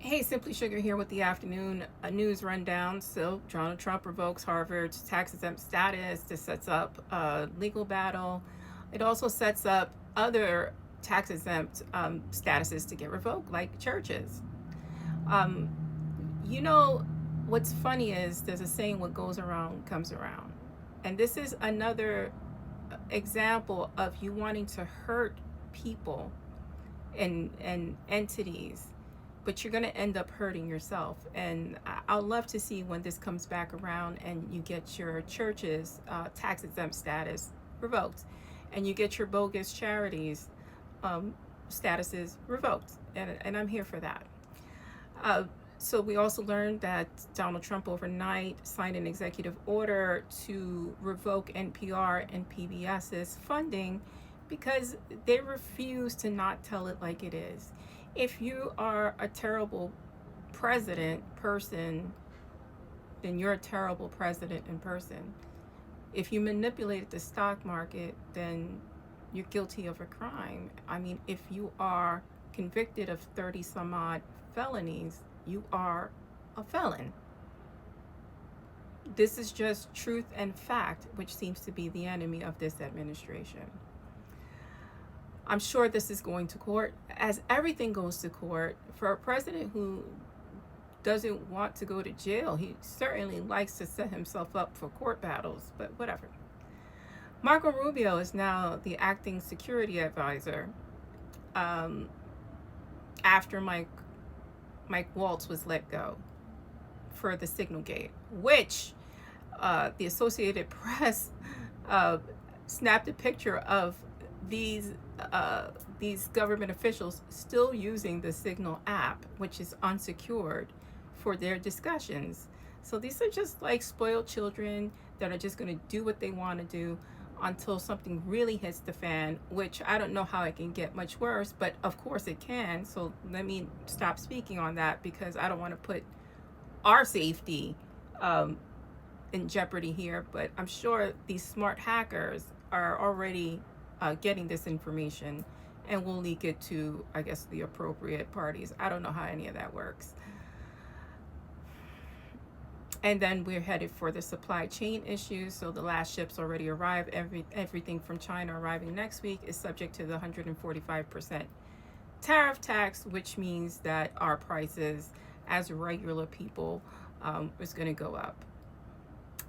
Hey, Simply Sugar here with the afternoon news rundown. So, Donald Trump revokes Harvard's tax exempt status. This sets up a legal battle. It also sets up other tax exempt statuses to get revoked, like churches. Um, you know, what's funny is there's a saying, what goes around comes around. And this is another example of you wanting to hurt people and entities, but you're going to end up hurting yourself. And I'll love to see when this comes back around and you get your church's tax exempt status revoked, and you get your bogus charities um, statuses revoked. And I'm here for that. Uh, so we also learned that Donald Trump overnight signed an executive order to revoke NPR and PBS's funding because they refuse to not tell it like it is. If you are a terrible person, then you're a terrible president in person. If you manipulated the stock market, then you're guilty of a crime. I mean, if you are convicted of 30 some odd felonies, you are a felon. This is just truth and fact, which seems to be the enemy of this administration. I'm sure this is going to court, as everything goes to court. For a president who doesn't want to go to jail, he certainly likes to set himself up for court battles, but whatever. Marco Rubio is now the acting security advisor um, after Mike Waltz was let go for the Signalgate, which the Associated Press uh, snapped a picture of these these government officials still using the Signal app, which is unsecured, for their discussions. So these are just like spoiled children that are just going to do what they want to do until something really hits the fan, which I don't know how it can get much worse, but of course it can. So let me stop speaking on that because I don't want to put our safety um, in jeopardy here. But I'm sure these smart hackers are already getting this information and will leak it to, I guess, the appropriate parties. I don't know how any of that works. And then we're headed for the supply chain issues. So the last ships already arrived. Everything from China arriving next week is subject to the 145% tariff tax, which means that our prices as regular people is going to go up.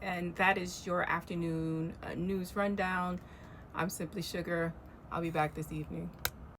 And that is your afternoon news rundown. I'm Simply Sugar. I'll be back this evening.